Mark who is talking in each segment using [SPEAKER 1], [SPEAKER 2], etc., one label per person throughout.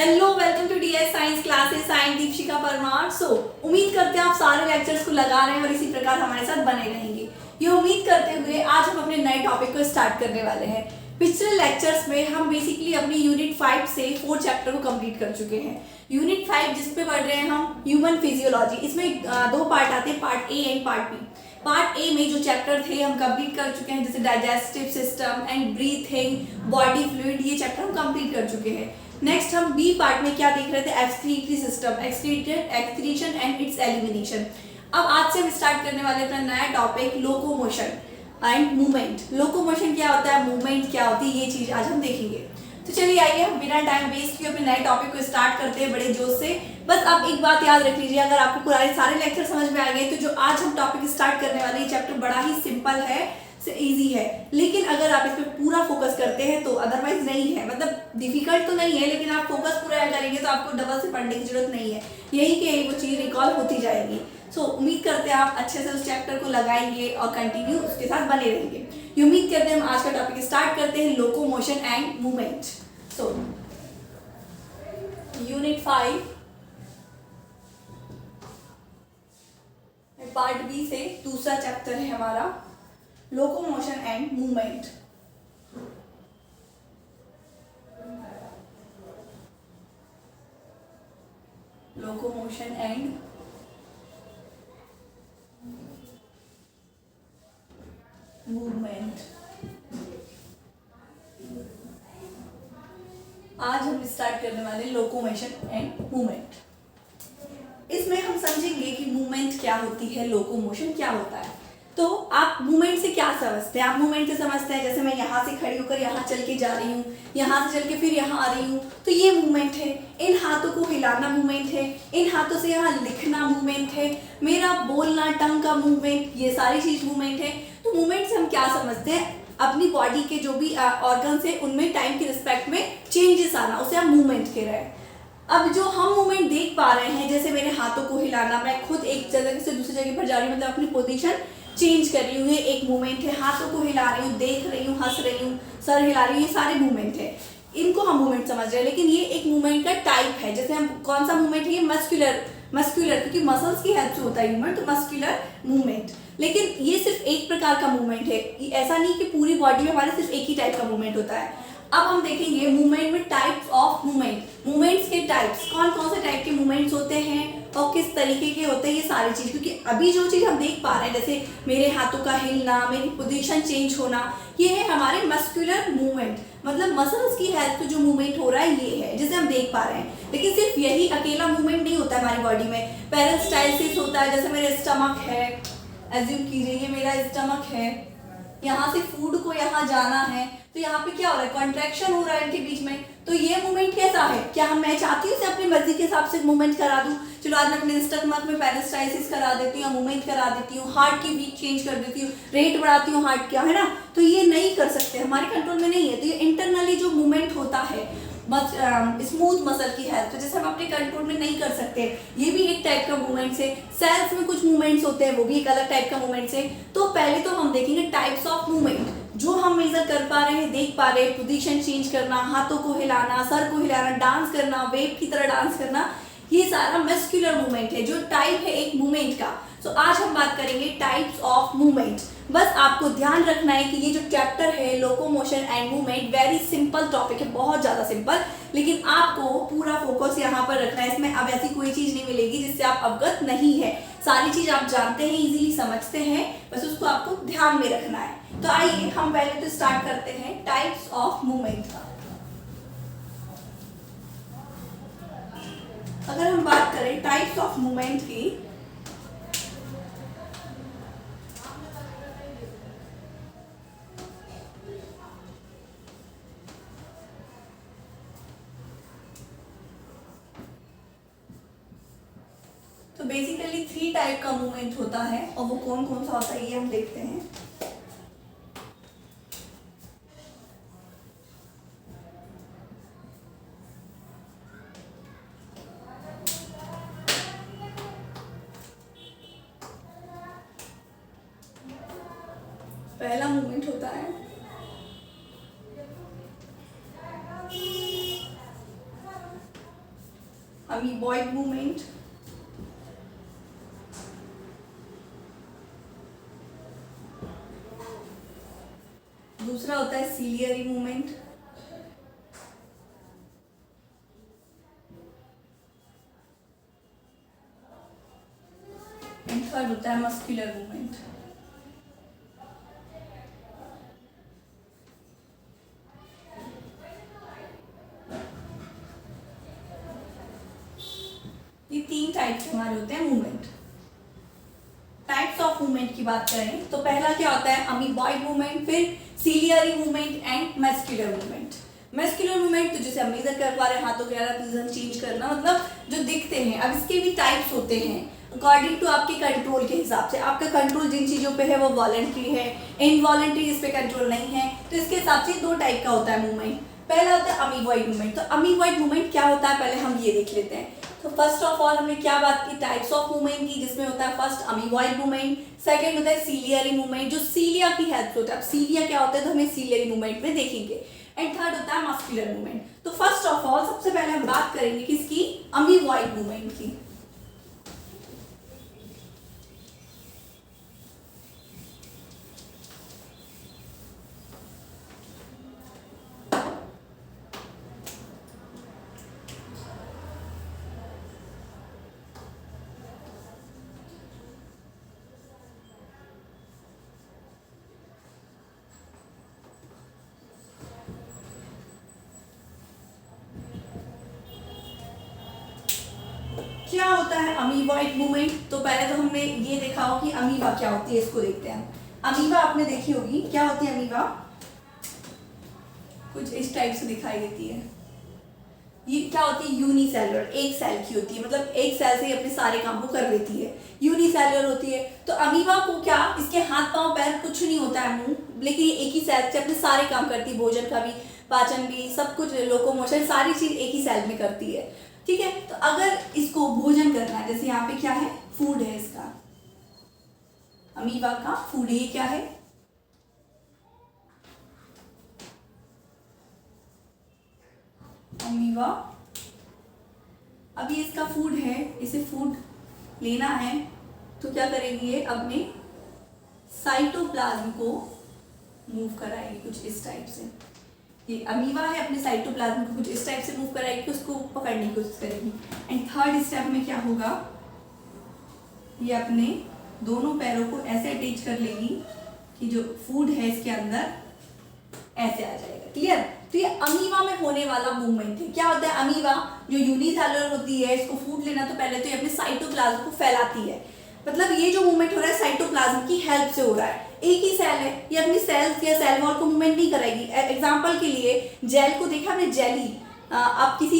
[SPEAKER 1] Hello, welcome to DS science classes. Science Deepshikha Parmar. उम्मीद करते हैं आप सारे लेक्चर्स को लगा रहे हैं और इसी प्रकार हमारे साथ बने रहेंगे। ये उम्मीद करते हुए आज हम अपने नए टॉपिक को स्टार्ट करने वाले हैं। पिछले लेक्चर्स में हम बेसिकली अपनी यूनिट 5 से 4 चैप्टर को कंप्लीट कर चुके हैं। यूनिट 5 जिस पे पढ़ रहे हैं हम ह्यूमन फिजियोलॉजी, इसमें दो पार्ट आते हैं, part A and part B. Part A में जो चैप्टर थे हम कंप्लीट कर चुके हैं, जैसे digestive system and breathing, body fluid, ये चैप्टर हम कंप्लीट कर चुके हैं। नेक्स्ट हम बी पार्ट में क्या देख रहे थे, excretory system, excretion and it's elimination. अब आज से हम स्टार्ट करने वाले अपना नया topic locomotion and movement. Locomotion क्या होता है, मूवमेंट क्या होती है, ये चीज आज हम देखेंगे। तो चलिए आइए हम बिना टाइम वेस्ट किए अपने नए टॉपिक को स्टार्ट करते हैं बड़े जोश से। बस आप एक बात याद रख लीजिए, अगर आपको पुराने सारे लेक्चर समझ में आ गए तो जो आज हम टॉपिक स्टार्ट करने वाले, ये चैप्टर बड़ा ही सिंपल है, इजी है। लेकिन अगर आप इस पर पूरा फोकस करते हैं तो अदरवाइज नहीं है, मतलब डिफिकल्ट तो नहीं है, लेकिन आप फोकस पूरा करेंगे तो आपको डबल से पढ़ने की जरूरत नहीं है, यही कि यही वो चीज रिकॉल होती जाएगी। उम्मीद करते हैं आप अच्छे से उस चैप्टर को लगाएंगे और कंटिन्यू उसके साथ बने रहेंगे। ये उम्मीद करते हैं हम आज का टॉपिक स्टार्ट करते हैं, locomotion and movement. Unit 5 part B से दूसरा चैप्टर है हमारा, locomotion and movement. Locomotion and movement. आज हम स्टार्ट करने वाले लोकोमोशन एंड मूवमेंट। इसमें हम समझेंगे कि मूवमेंट क्या होती है, लोकोमोशन क्या होता है। तो आप मूवमेंट से क्या समझते हैं? आप मूवमेंट से समझते हैं जैसे मैं यहाँ से खड़ी होकर यहाँ चल के जा रही हूँ, यहाँ से चल के फिर यहाँ आ रही हूँ, तो ये मूवमेंट है। इन हाथों को हिलाना मूवमेंट है, इन हाथों से यहाँ लिखना मूवमेंट है, मेरा बोलना, टंग का मूवमेंट, ये सारी चीज मूवमेंट है। तो मूवमेंट से हम क्या समझते हैं, अपनी बॉडी के जो भी ऑर्गन्स है उनमें टाइम के रिस्पेक्ट में चेंजेस आना, उसे हम मूवमेंट कह रहे हैं। अब जो हम मूवमेंट देख पा रहे हैं, जैसे मेरे हाथों को हिलाना, मैं खुद एक जगह से दूसरी जगह पर जा रही हूँ, मतलब अपनी पोजीशन चेंज कर रही हूँ, ये एक मूवमेंट है। हाथों को हिला रही हूँ, देख रही हूँ, हंस रही हूँ, सर हिला रही हूँ, ये सारे मूवमेंट है, इनको हम मूवमेंट समझ रहे हैं। लेकिन ये एक मूवमेंट का टाइप है। जैसे हम कौन सा मूवमेंट है, ये मस्कुलर, क्योंकि मसल्स की हेल्प से होता है मूवमेंट, तो मस्कुलर मूवमेंट। लेकिन ये सिर्फ एक प्रकार का मूवमेंट है, ऐसा नहीं कि पूरी बॉडी में हमारे सिर्फ एक ही टाइप का मूवमेंट होता है। अब हम देखेंगे मूवमेंट में टाइप्स ऑफ मूवमेंट, मूवमेंट्स के टाइप्स, कौन कौन से टाइप के मूवमेंट्स होते हैं और किस तरीके के होते हैं, ये सारी चीज। क्योंकि अभी जो चीज हम देख पा रहे हैं, जैसे मेरे हाथों का हिलना, मेरी पोजीशन चेंज होना, ये है हमारे मस्कुलर मूवमेंट, मतलब मसल्स की हेल्प से जो मूवमेंट हो रहा है, ये है जिसे हम देख पा रहे हैं। लेकिन सिर्फ यही अकेला मूवमेंट नहीं होता है हमारी बॉडी में, पेरिस्टालसिस होता है। जैसे मेरे स्टमक है, एज्यूम कीजिए ये मेरा स्टमक है, यहाँ से फूड को यहाँ जाना है, तो यहाँ पे क्या हो रहा है, कॉन्ट्रैक्शन हो रहा है इनके बीच में। तो ये मूवमेंट कैसा है, क्या हम, मैं चाहती हूँ इसे अपनी मर्जी के हिसाब से मूवमेंट करा दूँ, चलो आज मैं अपने स्टमक में पेरिस्टालसिस करा देती हूँ, मूवमेंट करा देती हूँ, हार्ट की बीट चेंज कर देती हूँ, रेट बढ़ाती हूँ हार्ट का, है ना। तो ये नहीं कर सकते, हमारे कंट्रोल में नहीं है। तो ये इंटरनली जो मूवमेंट होता है स्मूथ मसल की हेल्प, तो जैसे हम अपने कंट्रोल में नहीं कर सकते, ये भी एक टाइप का मूवमेंट है। सेल्स में कुछ मूवमेंट्स होते हैं, वो भी एक अलग टाइप का मूवमेंट है। तो पहले तो हम देखेंगे टाइप्स ऑफ मूवमेंट, जो हम मेजर कर पा रहे हैं, देख पा रहे हैं, पोजीशन चेंज करना, हाथों को हिलाना, सर को हिलाना, डांस करना, वेव की तरह डांस करना, ये सारा मस्कुलर मूवमेंट है, जो टाइप है एक मूवमेंट का। आज हम बात करेंगे टाइप्स ऑफ मूवमेंट। बस आपको ध्यान रखना है कि ये जो चैप्टर है locomotion and movement, very simple topic है, बहुत ज्यादा सिंपल, लेकिन आपको पूरा फोकस यहाँ पर रखना है। इसमें अब ऐसी कोई चीज नहीं मिलेगी जिससे आप अवगत नहीं है, सारी चीज आप जानते हैं, इजीली समझते हैं, बस उसको आपको ध्यान में रखना है। तो आइए हम पहले तो स्टार्ट करते हैं टाइप्स ऑफ मूवमेंट का। अगर हम बात करें टाइप्स ऑफ मूवमेंट की, तो बेसिकली 3 टाइप का मूवमेंट होता है, और वो कौन कौन सा होता है ये हम देखते हैं। पहला मूवमेंट होता है अमीबॉइड मूवमेंट, दूसरा होता है सीलियरी मूवमेंट, एंड थर्ड होता है मस्कुलर मूवमेंट। ये 3 टाइप के हमारे होते हैं मूवमेंट। टाइप्स ऑफ मूवमेंट की बात करें तो पहला क्या होता है अमीबॉइड मूवमेंट, फिर ciliary movement and muscular movement. Muscular movement तो जैसे हम मेजर कर पा रहे हैं, हाथों के द्वारा पोजीशन चेंज करना, मतलब जो दिखते हैं। अब इसके भी टाइप्स होते हैं अकॉर्डिंग टू आपके कंट्रोल के हिसाब से। आपका कंट्रोल जिन चीज़ों पे है वो वॉलंटरी है, इनवॉलंटरी इस पे कंट्रोल नहीं है, तो इसके हिसाब से 2 टाइप का होता है मूवमेंट। पहला होता है अमीबॉइड मूवमेंट। तो अमीबॉइड मूवमेंट क्या होता है पहले हम ये देख लेते हैं। तो फर्स्ट ऑफ ऑल हमने क्या बात की, टाइप्स ऑफ मूवमेंट की, जिसमें होता है फर्स्ट अमीबॉइड मूवमेंट, सेकंड होता है सीलियरी मूवमेंट जो सीलिया की हेल्प से होता है। अब सीलिया क्या होता है तो हमें सीलियरी मूवमेंट में देखेंगे, एंड थर्ड होता है मस्कुलर मूवमेंट। तो फर्स्ट ऑफ ऑल सबसे पहले हम बात करेंगे किसकी, अमीबॉइड मूवमेंट की। क्या होता है अमीबॉइड मूवमेंट, तो पहले तो हमने ये देखा हो कि अमीबा क्या होती है, इसको देखते हैं। अमीबा आपने देखी होगी, क्या होती है अमीबा, कुछ इस टाइप से दिखाई देती है। ये क्या होती है, यूनिसेलुलर, एक सेल की होती है, मतलब एक सेल से ही अपने सारे काम को कर लेती है, यूनिसेलुलर होती है। तो अमीबा को क्या, इसके हाथ पांव पैर कुछ नहीं होता है, मुंह, लेकिन ये एक ही सेल से अपने सारे काम करती है, भोजन का भी, पाचन भी, सब कुछ, लोकोमोशन, सारी चीज एक ही सेल में करती है। ठीक है, तो अगर इसको भोजन करना है, जैसे यहाँ पे क्या है, फूड है इसका, अमीबा का फूड, ये क्या है, अमीबा। अब ये इसका फूड है, इसे फूड लेना है, तो क्या करेगी ये, अपने साइटोप्लाज्म को मूव कराएगी कुछ इस टाइप से। ये अमीबा है, अपने साइटोप्लाज्म को कुछ इस टाइप से मूव कराएगी कि उसको पकड़ने की कोशिश करेगी। एंड थर्ड स्टेप में क्या होगा, ये अपने दोनों पैरों को ऐसे अटैच कर लेगी कि जो फूड है इसके अंदर ऐसे आ जाएगा। क्लियर, तो ये अमीबा में होने वाला मूवमेंट है। क्या होता है, अमीबा जो यूनिसेलुलर होती है, इसको फूड लेना तो पहले तो ये अपने साइटोप्लाज्म को फैलाती है, मतलब ये जो मूवमेंट हो रहा है साइटोप्लाज्म की हेल्प से हो रहा है। एक ही सेल है, ये अपनी सेल्स या सेल वॉल को मूवमेंट नहीं कराएगी। एग्जांपल के लिए जेल को देखा आपने, जेली, आप किसी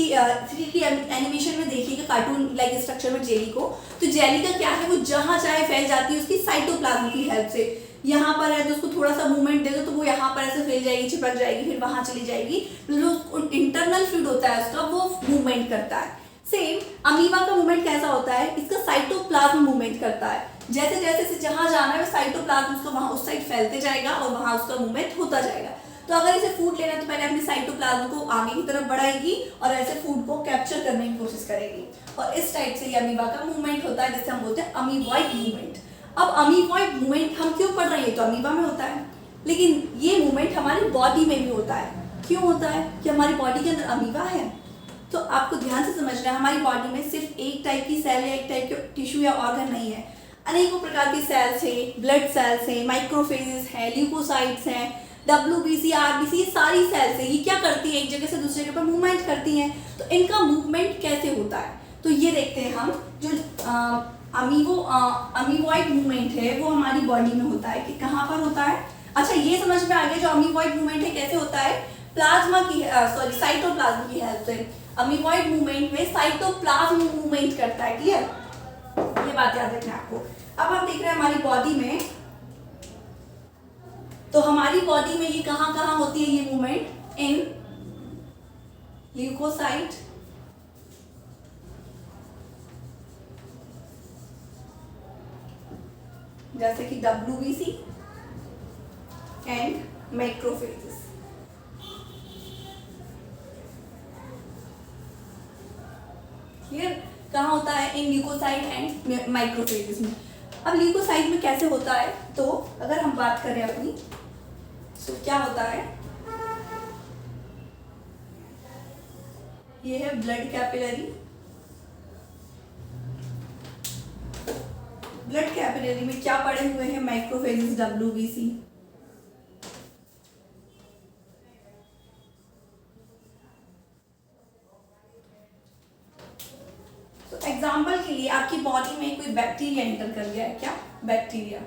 [SPEAKER 1] 3D एनिमेशन में देखिएगा, कार्टून लाइक स्ट्रक्चर में जेली को, तो जेली का क्या है, वो जहां चाहे फैल जाती है उसकी साइटोप्लाज्म की हेल्प से। यहाँ पर है तो उसको थोड़ा सा मूवमेंट दे दो तो वो यहाँ पर ऐसे फैल जाएगी, चिपक जाएगी, फिर वहां चली जाएगी। जो इंटरनल फ्लूइड होता है उसका, वो मूवमेंट करता है। सेम अमीबा का मूवमेंट कैसा होता है, इसका साइटोप्लाज्म मूवमेंट करता है। जैसे जैसे इसे जहां जाना है साइटोप्लाज्म उसको वहां उस साइड फैलते जाएगा और वहां उसका मूवमेंट होता जाएगा। तो अगर इसे फूड लेना है तो पहले अपने साइटोप्लाज्म को आगे की तरफ बढ़ाएगी और ऐसे फूड को कैप्चर करने की कोशिश करेगी, और इस टाइप से ये अमीबा का मूवमेंट होता है, जिसे हम बोलते हैं अमीबॉइड मूवमेंट। अब अमीबॉइड मूवमेंट हम क्यों पढ़ रहे हैं, तो अमीबा में होता है, लेकिन ये मूवमेंट हमारी बॉडी में भी होता है। क्यों होता है, कि हमारी बॉडी के अंदर अमीबा है। तो आपको ध्यान से समझना है, हमारी बॉडी में सिर्फ एक टाइप की सेल या एक टाइप के टिश्यू या ऑर्गन नहीं है, अनेकों प्रकार की सेल्स हैं, ब्लड सेल्स हैं, माइक्रोफेजेस हैं, ल्यूकोसाइट्स हैं, WBC, RBC, सारी सेल्स हैं। ये क्या करती है, एक जगह से दूसरे जगह पर मूवमेंट करती हैं। तो इनका मूवमेंट कैसे होता है, तो ये देखते हैं हम। जो अमीबॉइड मूवमेंट है वो हमारी बॉडी में होता है, कि कहाँ पर होता है। अच्छा, ये समझ में आ गया जो अमीबॉइड मूवमेंट है कैसे होता है, प्लाज्मा की साइटोप्लाज्म की हेल्प से। अमीबॉइड मूवमेंट में साइटोप्लाज्म मूवमेंट करता है। क्लियर, ये बात याद रखना आपको। अब हम देख रहे हैं हमारी बॉडी में, तो हमारी बॉडी में ये कहाँ कहाँ होती है ये मूवमेंट, इन ल्यूकोसाइट, जैसे कि WBC एंड मैक्रोफेजेस। क्लियर, कहाँ होता है? इन ल्यूकोसाइट एंड माइक्रोफेजेस में। अब ल्यूकोसाइट में कैसे होता है, तो अगर हम बात करें अपनी, तो क्या होता है, ये है ब्लड कैपिलरी। ब्लड कैपिलरी में क्या पड़े हुए हैं? Microphages, WBC। तो एग्जाम्पल के लिए आपकी बॉडी में कोई बैक्टीरिया एंटर कर गया है, क्या? बैक्टीरिया।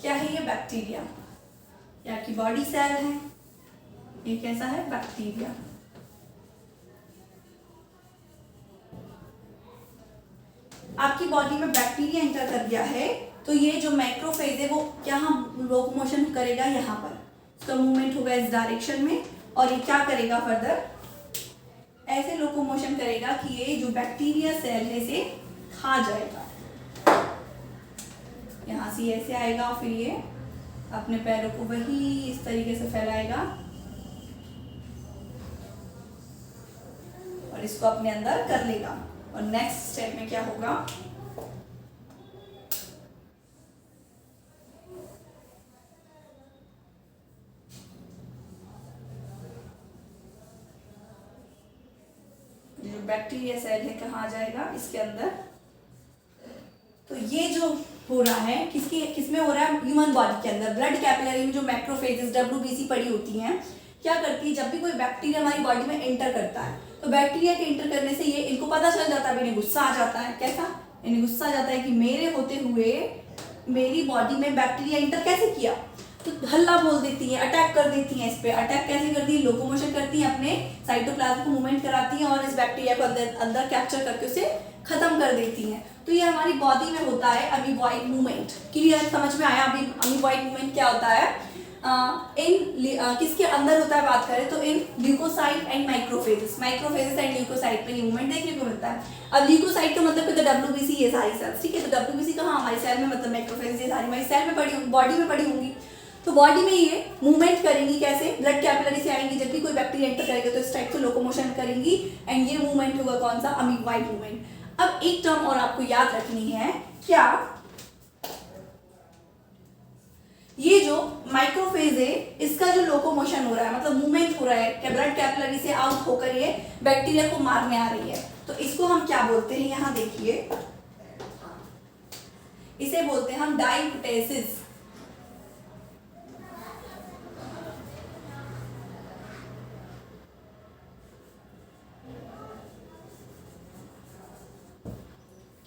[SPEAKER 1] क्या है ये? बैक्टीरिया। ये आपकी बॉडी सेल है, ये कैसा है? बैक्टीरिया। आपकी बॉडी में बैक्टीरिया एंटर कर गया है, तो ये जो मैक्रोफेज है वो क्या हम लोकोमोशन करेगा, यहाँ पर इसका मूवमेंट होगा इस डायरेक्शन में, और ये क्या करेगा फर्दर? ऐसे लोकोमोशन करेगा कि ये जो बैक्टीरिया सेल है इसे खा जाएगा। यहाँ से ऐसे आएगा, फिर ये अपने पैरों को वही इस तरीके से फैलाएगा और इसको अपने अंदर कर लेगा। और नेक्स्ट स्टेप में क्या होगा? जो बैक्टीरिया सेल है कहाँ आ जाएगा? इसके अंदर। तो ये जो हो रहा है किसमें हो रहा है? ह्यूमन बॉडी के अंदर। ब्लड कैपिलरी में जो मैक्रोफेजेस, WBC पड़ी होती हैं, क्या करती है? जब भी कोई बैक्टीरिया हमारी बॉडी में एंटर करता है, तो बैक्टीरिया के एंटर करने से ये इनको पता चल जाता है, इन्हें गुस्सा आ जाता है। कैसा? इन्हें गुस्सा आ जाता है कि मेरे होते हुए मेरी बॉडी में बैक्टीरिया एंटर कैसे किया, तो हल्ला बोल देती है, अटैक कर देती हैं इस पे। अटैक कैसे करती है? लोकोमोशन करती है, अपने साइटोप्लाज्म को मूवमेंट कराती हैं और इस बैक्टीरिया को अंदर कैप्चर करके उसे खत्म कर देती हैं। तो ये हमारी बॉडी में होता है अमीबॉइड मूवमेंट। क्लियर? समझ में आया? अभी अमीबॉइड मूवमेंट क्या होता है? किसके अंदर होता है बात करें तो इन leucocyte and microphages and leucocyte में मूवमेंट देखने को मिलता है। अब ल्यूकोसाइट का मतलब तो WBC, ये सारी सेल्स, ठीक है। तो WBC कहाँ? हमारी सेल में, मतलब माइक्रोफेजेस ये सारी हमारी सेल में पड़ी, बॉडी में पड़ी होंगी। तो बॉडी में ये मूवमेंट करेंगी कैसे? ब्लड कैपिलरी से आएंगी, जब भी कोई बैक्टीरिया एंटर करेगा तो इस टाइप से लोकोमोशन करेंगी, एंड ये मूवमेंट होगा कौन सा? Amoeboid movement. अब एक टर्म और आपको याद रखनी है, क्या? ये जो माइक्रोफेज है इसका जो लोकोमोशन हो रहा है, मतलब मूवमेंट हो रहा है, क्या ब्लड कैपिलरी से आउट होकर ये बैक्टीरिया को मारने आ रही है, तो इसको हम क्या बोलते हैं? यहां देखिए, इसे बोलते हैं हम डाइप्टेसिस।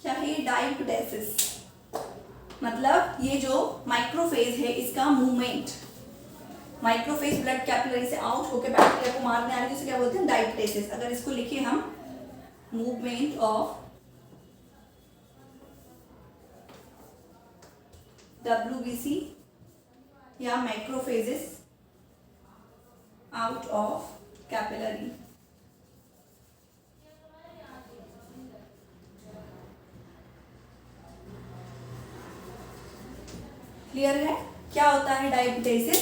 [SPEAKER 1] क्या है ये? डाइप्टेसिस। मतलब ये जो माइक्रोफेज है इसका मूवमेंट, माइक्रोफेज ब्लड कैपिलरी से आउट होकर बैक्टीरिया को मारने आ रही है, जिसे क्या बोलते हैं? डाइप्टेसिस। अगर इसको लिखे हम, मूवमेंट ऑफ WBC या macrophages out of capillary. Clear है? क्या होता है डायबिटेसिस?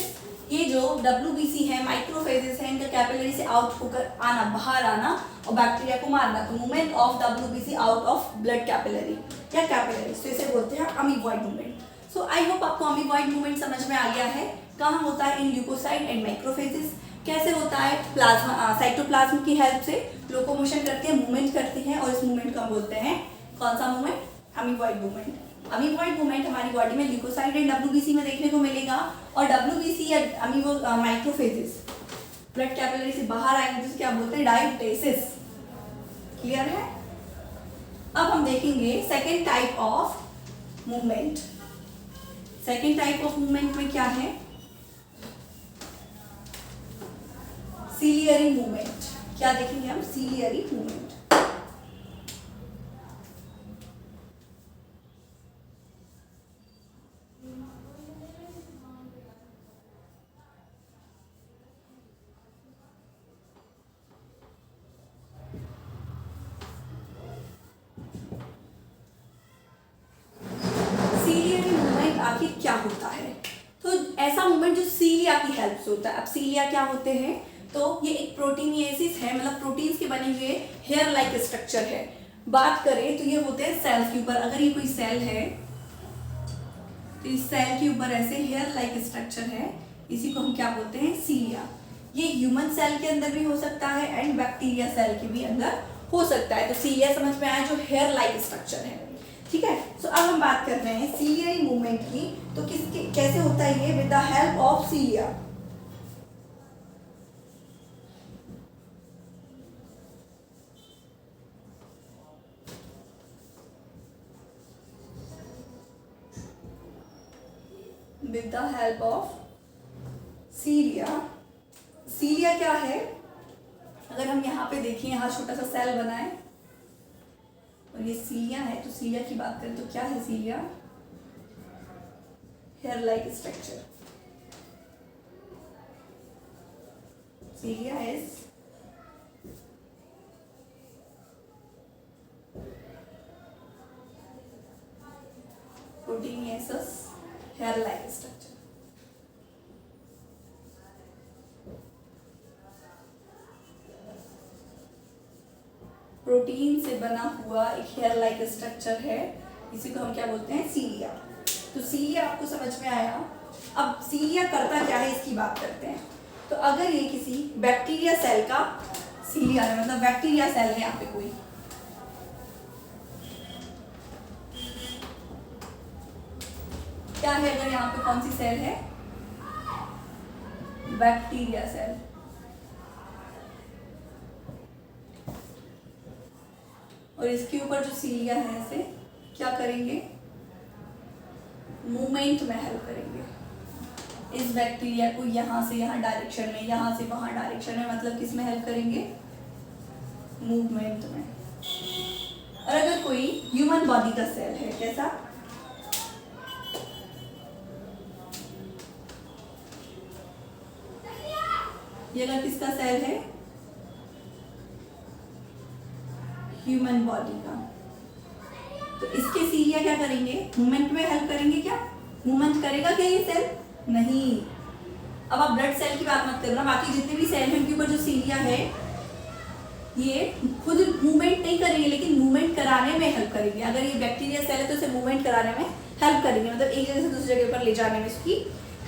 [SPEAKER 1] ये जो WBC है, माइक्रोफेजेस है, इनका कैपिलरी से आउट होकर आना, बाहर आना और बैक्टीरिया को मारना। तो movement of WBC out of blood capillary या कैपिलरीज, तो इसे बोलते हैं amoeboid movement. So I hope आपको अमीबॉइड मूवमेंट समझ में आ गया है। कहाँ होता है? इन ल्यूकोसाइट एंड माइक्रोफेजेस। कैसे होता है? प्लाज्मा, साइटोप्लाज्म की हेल्प से लोकोमोशन करते हैं, मूवमेंट करते हैं, और इस मूवमेंट को हम बोलते हैं कौन सा movement? Amoeboid movement. Amoeboid movement हमारी बॉडी में ल्यूकोसाइट एंड WBC में देखने को मिलेगा, और WBC या माइक्रोफेजेस ब्लड कैपिलरी से बाहर आएंगे, जिसे क्या बोलते हैं? डायप्टेसिस। क्लियर है? अब हम देखेंगे second type of movement. Second type of movement में क्या है? Ciliary movement. क्या देखेंगे हम? Ciliary movement. आखिर क्या होता है? तो ऐसा मूवमेंट जो सीलिया की हेल्प से होता है। अब सीलिया क्या होते हैं, तो ये एक प्रोटीनियसिस है, मतलब प्रोटीन्स के बने हुए हेयर लाइक स्ट्रक्चर है। बात करें तो ये होते हैं सेल्स के ऊपर। अगर ये कोई सेल है तो इस सेल के ऊपर ऐसे हेयर लाइक स्ट्रक्चर है, इसी को हम क्या बोलते हैं, सीलिया। ये ह्यूमन सेल के अंदर भी हो सकता है एंड बैक्टीरिया सेल के भी अंदर हो सकता है। तो सीलिया समझ में आया, जो हेयर लाइक स्ट्रक्चर है, ठीक है। सो अब हम बात कर रहे हैं सीलियरी मूवमेंट की। तो किसके कैसे होता है ये, with the help of cilia. With the help of cilia. Cilia क्या है, अगर हम यहाँ पे देखें, यहाँ छोटा सा सेल बना है और ये सीलिया है। तो सीलिया की बात करें तो क्या है cilia, hair like structure. Cilia is proteinaceous hair like structure. Protein से बना हुआ एक हेयर लाइक स्ट्रक्चर है, इसी को हम क्या बोलते हैं, सीलिया। तो सीलिया आपको समझ में आया। अब सीलिया करता क्या है इसकी बात करते हैं। तो अगर ये किसी बैक्टीरिया सेल का सीलिया है, मतलब बैक्टीरिया सेल है यहाँ पे कोई, क्या है, अगर यहाँ पे कौन सी सेल है, बैक्टीरिया सेल। और इसके ऊपर जो सीलिया है ऐसे क्या करेंगे, मूवमेंट में हेल्प करेंगे। इस बैक्टीरिया को यहाँ से यहाँ डायरेक्शन में, यहाँ से वहाँ डायरेक्शन में, मतलब किस में हेल्प करेंगे, मूवमेंट में। और अगर कोई ह्यूमन बॉडी का सेल है, कैसा, ये अगर किसका सेल है, ह्यूमन बॉडी का, तो इसके सीलिया क्या करेंगे, मूवमेंट में हेल्प करेंगे। क्या मूवमेंट करेगा क्या ये सेल, नहीं। अब आप ब्लड सेल की बात मत करना, बाकी जितने भी सेल हैं उनके ऊपर जो सीलिया है ये खुद मूवमेंट नहीं करेंगे, लेकिन मूवमेंट कराने में हेल्प करेंगे। अगर ये बैक्टीरिया सेल है तो इसे मूवमेंट कराने में हेल्प करेंगे, मतलब एक जगह से दूसरी जगह पर ले जाने में इसकी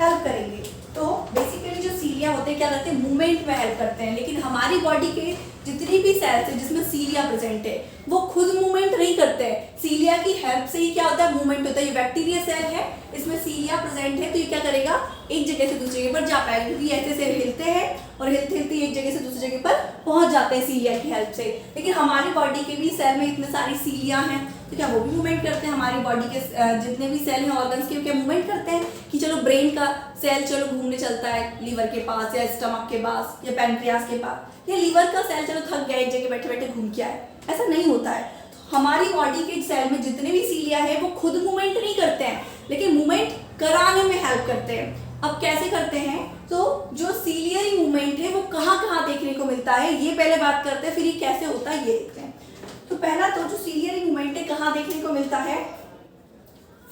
[SPEAKER 1] हेल्प करेंगे। तो बेसिकली जो सीलिया होते हैं क्या करते हैं, मूवमेंट में हेल्प करते हैं। लेकिन हमारी बॉडी के जितनी भी सेल्स है जिसमें सीलिया प्रेजेंट है वो खुद मूवमेंट नहीं करते हैं, सीलिया की हेल्प से ही क्या होता है, मूवमेंट होता है। ये बैक्टीरिया सेल है, इसमें सीलिया प्रेजेंट है, तो ये क्या करेगा, एक जगह से दूसरी जगह पर जा पाएगा, क्योंकि ऐसे सेल हिलते हैं और हिलते हिलते एक जगह से दूसरी जगह पर पहुंच जाते हैं सीलिया की हेल्प से। लेकिन हमारी बॉडी के भी सेल में इतने सारी सीलिया हैं, तो क्या वो भी मूवमेंट करते हैं। हमारी बॉडी के जितने भी सेल हैं ऑर्गन्स के, क्या मूवमेंट करते हैं, कि चलो ब्रेन का सेल चलो घूमने चलता है लीवर के पास या स्टमक के पास या पैनक्रियास के पास, या लीवर का सेल चलो थक गया एक जगह बैठे बैठे घूम के आए, ऐसा नहीं होता है। तो हमारी बॉडी के सेल में जितने भी सीलिया है वो खुद मूवमेंट नहीं करते हैं, लेकिन मूवमेंट कराने में हेल्प करते हैं। अब कैसे करते हैं, तो जो सीलियरी मूवमेंट है वो कहाँ कहाँ देखने को मिलता है ये पहले बात करते हैं, फिर ये कैसे होता है ये देखते हैं। तो पहला तो जो सीलियरी मूवमेंट है कहाँ देखने को मिलता है,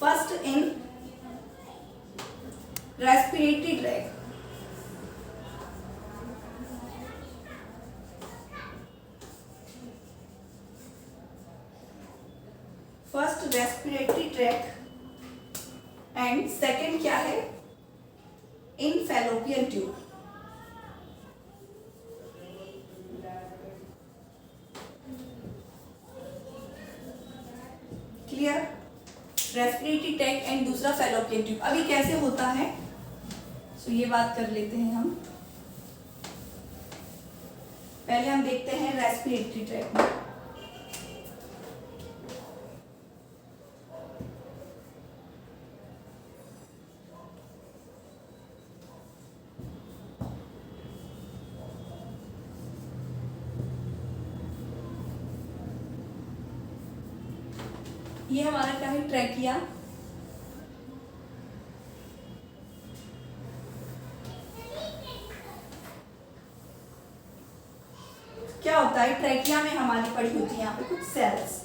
[SPEAKER 1] first in respiratory tract. First respiratory tract and second क्या है, in fallopian tube. Clear, respiratory tract and दूसरा फैलोपियन ट्यूब। अभी कैसे होता है तो ये बात कर लेते हैं हम। पहले हम देखते हैं रेस्पिरेटरी ट्रैक में। ये हमारा क्या है, ट्रैकिया। क्या होता है, ट्रैकिया में हमारी पड़ी होती है यहाँ पे कुछ सेल्स,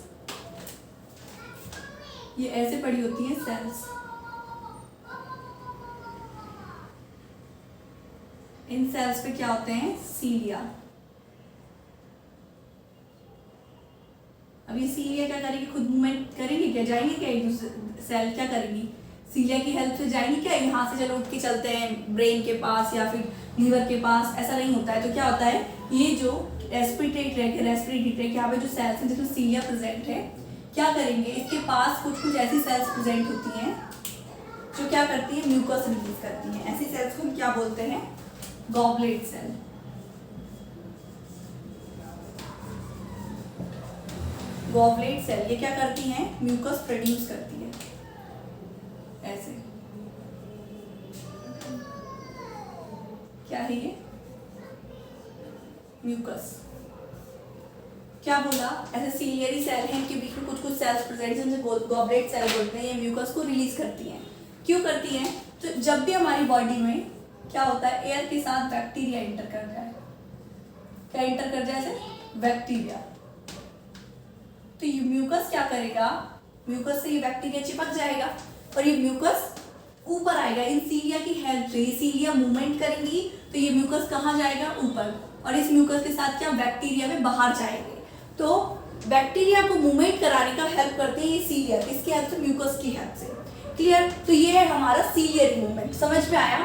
[SPEAKER 1] ये ऐसे पड़ी होती हैं सेल्स। इन सेल्स पे क्या होते हैं, सीलिया। अब ये सीलिया क्या करेगी, खुद मूवमेंट करेंगे क्या, जाएंगे क्या एक दूसरे सेल, क्या करेंगी, सीलिया की हेल्प से जाएंगे क्या, यहाँ से चलो उठ के चलते हैं ब्रेन के पास या फिर लीवर के पास, ऐसा नहीं होता है। तो क्या होता है, ये जो रेस्पिरेटरी ट्रैक यहाँ पे जो सेल्स हैं जिसमें सीलिया प्रेजेंट है, क्या करेंगे, इसके पास कुछ कुछ ऐसी सेल्स प्रेजेंट होती हैं जो क्या करती है, म्यूकस रिलीज करती हैं। ऐसी सेल्स को हम क्या बोलते हैं, गॉबलेट सेल। गॉबलेट सेल ये क्या करती हैं, म्यूकस प्रोड्यूस करती है, ऐसे। क्या है ये, म्यूकस। क्या बोला, ऐसे सीलियरी सेल हैं, इनके बीच में कुछ कुछ सेल्स प्रेजेंट हैं जिन्हें गॉबलेट सेल बोलते हैं। ये म्यूकस को रिलीज करती हैं। क्यों करती हैं, तो जब भी हमारी बॉडी में क्या होता है, एयर के साथ बैक्टीरिया एंटर कर जाए, क्या एंटर कर जाए, ऐसे बैक्टीरिया, तो ये म्यूकस क्या करेगा, म्यूकस से ये बैक्टीरिया चिपक जाएगा और ये म्यूकस ऊपर आएगा इन सीलिया की हेल्प से। ये सीलिया मूवमेंट करेंगी तो ये म्यूकस कहाँ जाएगा, ऊपर, और इस म्यूकस के साथ क्या बैक्टीरिया में बाहर जाएंगे। तो बैक्टीरिया को मूवमेंट कराने का हेल्प करते हैं ये सीलिया, किसकी हेल्प से, म्यूकस की हेल्प से। क्लियर, तो ये है हमारा सीलियरी मूवमेंट, समझ में आया।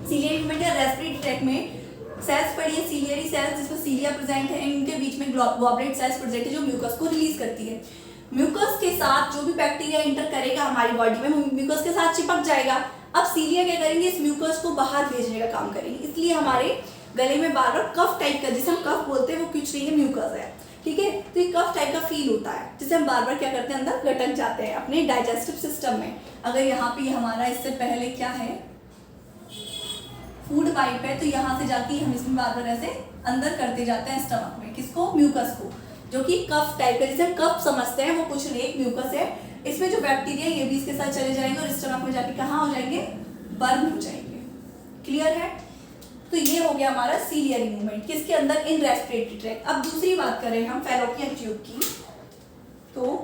[SPEAKER 1] सीलियरी मूवमेंट या रेस्पिरेटरी ट्रैक में सेल्स पड़ी है, सीलियरी सेल्स जिसमें सीलिया प्रेजेंट है, इनके बीच में गॉबलेट सेल्स प्रेजेंट है जो म्यूकस को रिलीज करती है। म्यूकस के साथ जो भी बैक्टीरिया एंटर करेगा हमारी बॉडी में, वो म्यूकस के साथ चिपक जाएगा। अब सीलिया क्या करेंगे, इस म्यूकस को बाहर भेजने का काम करेंगे, इसलिए हमारे गले में बार बार कफ टाइप का, जिसे हम कफ बोलते हैं, वो कुछ नहीं है, म्यूकस है, ठीक है। तो ये कफ टाइप का फील होता है जिसे हम बार बार क्या करते हैं, अंदर लटक जाते हैं अपने डाइजेस्टिव सिस्टम में। अगर यहाँ पे हमारा इससे पहले क्या है, फूड पाइप है, तो यहाँ से जाके हम इसमें बार बार ऐसे अंदर करते जाते हैं स्टमक में, किसको, म्यूकस को, जो कि कफ टाइप का, जिसे हम कफ समझते हैं, वो कुछ नहीं, एक म्यूकस है। इसमें जो बैक्टीरिया ये भी इसके साथ चले जाएंगे और स्टमक में जाके कहाँ हो जाएंगे, बर्न हो जाएंगे। क्लियर है, तो ये हो गया हमारा सीलियरी मूवमेंट, किसके अंदर, इन रेस्पिरेटरी ट्रैक। अब दूसरी बात करें हम फैलोपियन ट्यूब की, तो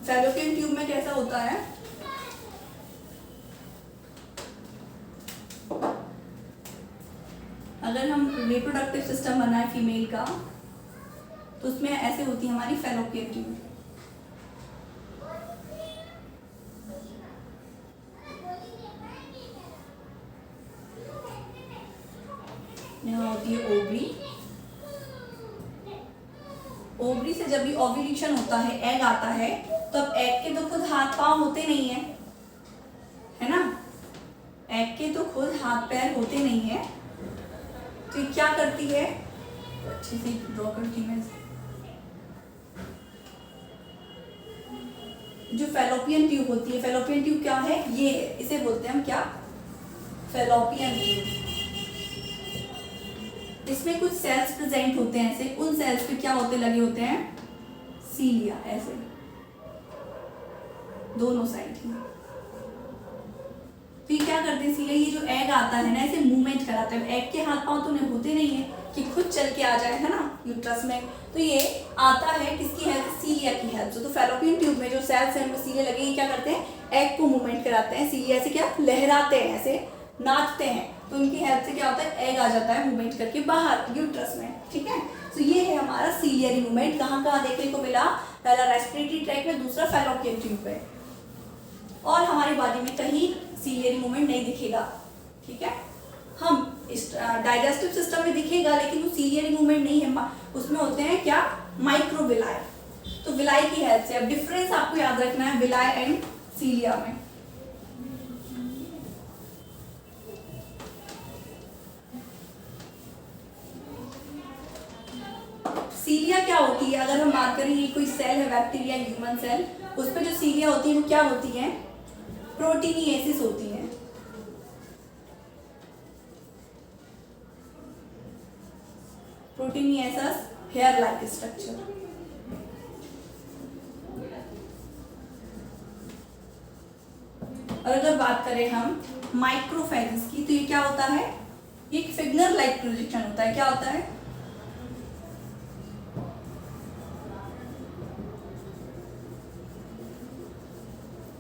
[SPEAKER 1] फैलोपियन ट्यूब में कैसा होता है, अगर हम रिप्रोडक्टिव सिस्टम बनाए फीमेल का, तो उसमें ऐसे होती है हमारी फैलोपियन ट्यूब। यहाँ होती है ओवरी, ओवरी से जब भी ओव्यूलेशन होता है, एग आता है, तो अब एग के तो खुद हाथ पांव होते नहीं है ना, एग के तो खुद हाथ पैर होते नहीं है, तो ये क्या करती है, तो अच्छे से ड्रॉ करती मैं, जो फैलोपियन ट्यूब होती है, फैलोपियन ट्यूब क्या है, ये है, इसे बोलते हैं हम क्या, फैलोपियन ट्यूब। इसमें कुछ सेल्स प्रेजेंट होते हैं ऐसे, उन सेल्स पे क्या होते लगे होते हैं, सीलिया, ऐसे दोनों साइड ही। तो ये क्या करते हैं सीलिया, ये जो एग आता है ना, ऐसे मूवमेंट कराता है। एग के हाथ पांव तो नहीं होते नहीं है कि खुद चल के आ जाए, है ना, यूट्रस में, तो ये आता है किसकी हेल्प, सीलिया की हेल्प से। तो फैलोपियन ट्यूब में जो सेल्स हैं उनमें सीलिया लगे, ये क्या करते हैं, एग को मूवमेंट कराते हैं, सीलिया से क्या लहराते हैं, ऐसे नाचते हैं, तो उनकी हेल्प से क्या होता है, एग आ जाता है मूवमेंट करके बाहर यूट्रस में, ठीक है। तो ये है हमारा सीलियरी मूवमेंट, कहाँ कहाँ देखने को मिला, पहला रेस्पिरेटरी ट्रैक में, दूसरा फैलोपियन ट्यूब पे, और हमारी बॉडी में कहीं सीलियरी मूवमेंट नहीं दिखेगा, ठीक है। हम इस डाइजेस्टिव सिस्टम में दिखेगा, लेकिन वो सीलियरी मूवमेंट नहीं है, उसमें होते हैं क्या, माइक्रोविलाई, तो विलाई की हेल्प से। अब डिफरेंस आपको याद रखना है विलाई एंड सीलिया में। सीलिया क्या होती है, अगर हम बात करें, ये कोई सेल है, बैक्टीरिया, ह्यूमन सेल, उस पर जो सीलिया होती है वो क्या होती है, प्रोटीनिएसिस होती है। प्रोटीनिएसिस हेयर लाइक स्ट्रक्चर। और अगर बात करें हम माइक्रोफेजेस की, तो ये क्या होता है, ये एक फिंगर लाइक प्रोजेक्शन होता है। क्या होता है,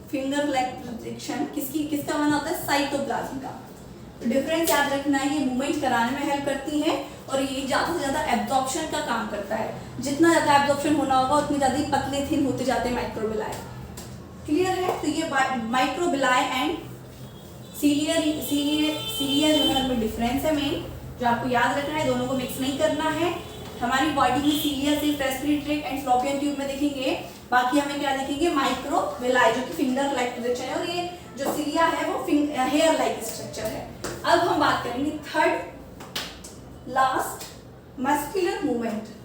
[SPEAKER 1] फिंगर लाइक प्रोजेक्शन किसका बना होता है, साइटोप्लाज्म का। डिफरेंस याद रखना है, ये मूवमेंट कराने में हेल्प करती हैं और ये ज़्यादा से ज़्यादा एब्जॉर्प्शन का काम करता है। जितना ज़्यादा एब्जॉर्प्शन होना होगा उतनी ज़्यादा पतले थिन होते जाते हैं माइक्रोबिलाई। क्लियर है? तो ये माइक्रोबिलाई एंड सीलिया जो है उनमें डिफरेंस है मेन, जो आपको याद रखना है, दोनों को मिक्स नहीं करना है। हमारी बॉडी में सीलिया सिर्फ respiratory tract and fallopian tube में देखेंगे, बाकी हमें क्या देखेंगे, माइक्रोबिलाई जो कि फिंगर लाइक स्ट्रक्चर है, और ये जो सीलिया है वो हेयर लाइक स्ट्रक्चर है। अब हम बात करेंगे थर्ड लास्ट, मस्कुलर मूवमेंट।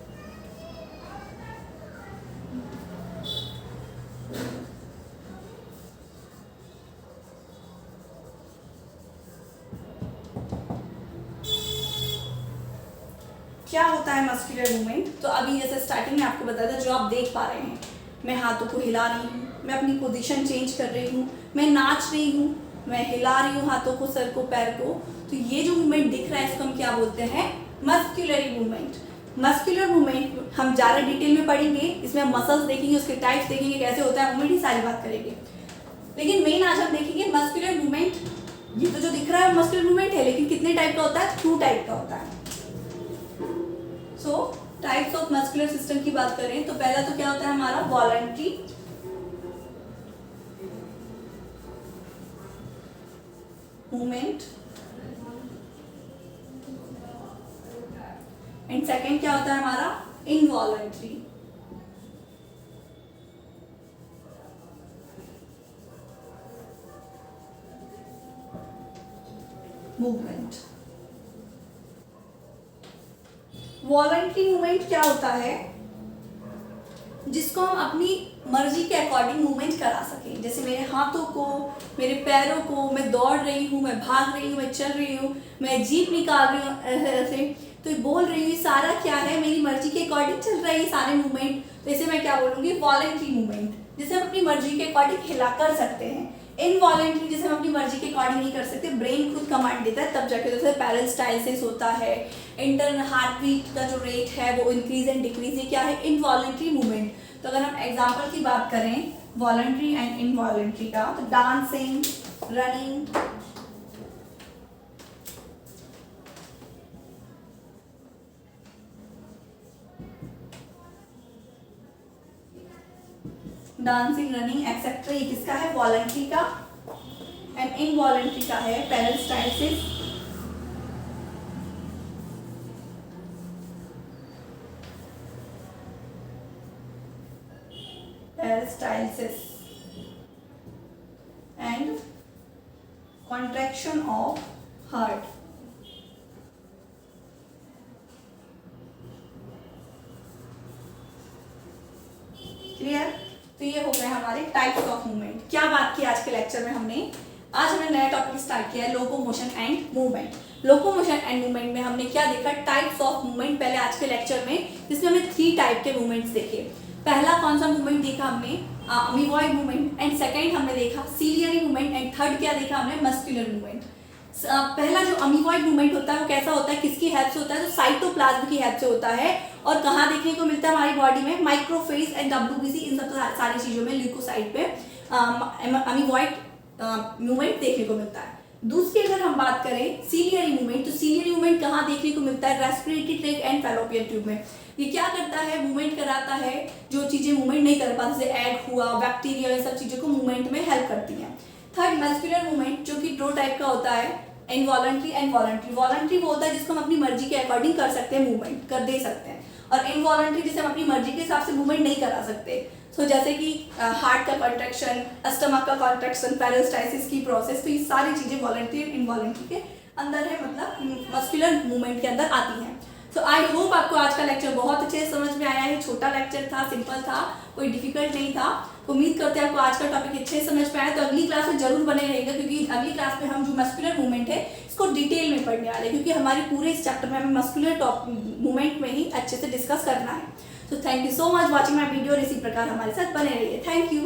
[SPEAKER 1] क्या होता है मस्कुलर मूवमेंट? तो अभी जैसे स्टार्टिंग में आपको बताया था, जो आप देख पा रहे हैं, मैं हाथों को हिला रही हूँ, मैं अपनी पोजीशन चेंज कर रही हूँ, मैं नाच रही हूँ, मैं हिला रही हूँ हाथों को, सर को, पैर को। तो ये जो मूवमेंट दिख रहा है इसको हम क्या बोलते हैं, मस्कुलर मूवमेंट। मस्कुलर मूवमेंट हम ज़्यादा डिटेल में पढ़ेंगे, इसमें हम मसल्स देखेंगे, उसके टाइप्स देखेंगे, कैसे होता है मूवमेंट, ये सारी बात करेंगे। लेकिन मेन आज हम देखेंगे मस्कुलर मूवमेंट। ये तो जो दिख रहा है मस्कुलर मूवमेंट है, लेकिन कितने टाइप का होता है, 2 टाइप का होता है। सो टाइप्स ऑफ मस्कुलर सिस्टम की बात करें तो पहला तो क्या होता है हमारा वॉलंटरी मूवमेंट, एंड सेकेंड क्या होता है हमारा इनवॉलंटरी मूवमेंट। वॉलंटरी मूवमेंट क्या होता है, जिसको हम अपनी मर्जी के अकॉर्डिंग मूवमेंट करा सकें। जैसे मेरे हाथों को, मेरे पैरों को, मैं दौड़ रही हूँ, मैं भाग रही हूँ, मैं चल रही हूँ, मैं जीप निकाल रही हूँ ऐसे, तो बोल रही हूँ, सारा क्या है मेरी मर्जी के अकॉर्डिंग चल रहा है ये सारे मूवमेंट। तो इसे मैं क्या बोलूँगी, वॉलंटरी मूवमेंट, जिसे हम अपनी मर्जी के अकॉर्डिंग हिला कर सकते हैं। इनवॉलंटरी जिसे हम अपनी मर्जी के अकॉर्डिंग नहीं कर सकते, ब्रेन खुद कमांड देता है तब जाके, जैसे पेरिस्टाल्सिस होता है, इंटरनल हार्ट बीट का जो रेट है वो इंक्रीज एंड डिक्रीज, ये क्या है, इनवॉलंटरी मूवमेंट। तो अगर हम एग्जांपल की बात करें वॉलंटरी एंड इनवॉलंटरी का, तो dancing, running, dancing, running etcetera, ये किसका है, वॉलंटरी का। एंड इनवॉलंटरी का है peristalsis, peristalsis and contraction of heart. Clear? तो ये हो गए हमारे टाइप्स ऑफ मूवमेंट। क्या बात की आज के लेक्चर में हमने, आज हमने नया टॉपिक स्टार्ट किया है locomotion and movement. Locomotion and movement में हमने क्या देखा, टाइप्स ऑफ मूवमेंट पहले आज के लेक्चर में, जिसमें हमने 3 टाइप के मूवमेंट्स देखे। पहला कौन सा मूवमेंट देखा हमने, अमीबॉइड मूवमेंट, एंड सेकंड हमने देखा सीलियरी मूवमेंट, एंड थर्ड क्या देखा हमने, मस्कुलर मूवमेंट। पहला जो अमीबॉइड मूवमेंट होता है वो कैसा होता है, किसकी हेल्प से होता है, तो साइटोप्लाज्म की हेल्प से होता है। और कहाँ देखने को मिलता है हमारी बॉडी में, माइक्रोफेज एंड डब्ल्यूबीसी, इन सब सारी चीजों में, ल्यूकोसाइट पे अमीबॉइड मूवमेंट देखने को मिलता है। दूसरी अगर हम बात करें सीलियरी मूवमेंट, तो सीलियरी मूवमेंट कहाँ देखने को मिलता है, respiratory tract and fallopian tube में। ये क्या करता है, मूवमेंट कराता है, जो चीजें मूवमेंट नहीं कर पाती, जैसे एग हुआ, बैक्टीरिया, ये सब चीजों को मूवमेंट में हेल्प करती हैं। थर्ड मस्कुलर मूवमेंट, जो कि 2 टाइप का होता है, इनवॉलंटरी एंड वॉलंटरी। वॉलंटरी वो होता है जिसको हम अपनी मर्जी के अकॉर्डिंग कर सकते हैं, मूवमेंट कर दे सकते हैं, और इनवॉलंटरी जिसे हम अपनी मर्जी के हिसाब से मूवमेंट नहीं करा सकते। सो जैसे कि हार्ट का कॉन्ट्रैक्शन, स्टमक का कॉन्ट्रैक्शन, पेरिस्टाल्सिस की प्रोसेस, तो ये सारी चीजें वॉलंटरी एंड इनवॉलंटरी के अंदर है, मतलब मस्कुलर मूवमेंट के अंदर आती हैं। सो आई होप आपको आज का लेक्चर बहुत अच्छे से समझ में आया है। छोटा लेक्चर था, सिंपल था, कोई डिफिकल्ट नहीं था। उम्मीद करते हैं आपको आज का टॉपिक अच्छे से समझ में आया। तो अगली क्लास में जरूर बने रहेगा, क्योंकि अगली क्लास में हम जो मस्कुलर मूवमेंट है इसको डिटेल में पढ़ने वाले हैं, क्योंकि हमारे पूरे इस चैप्टर में हमें मस्कुलर मूवमेंट में ही अच्छे से डिस्कस करना है। तो thank you so much watching my video, और इसी प्रकार हमारे साथ बने रहिए। Thank you.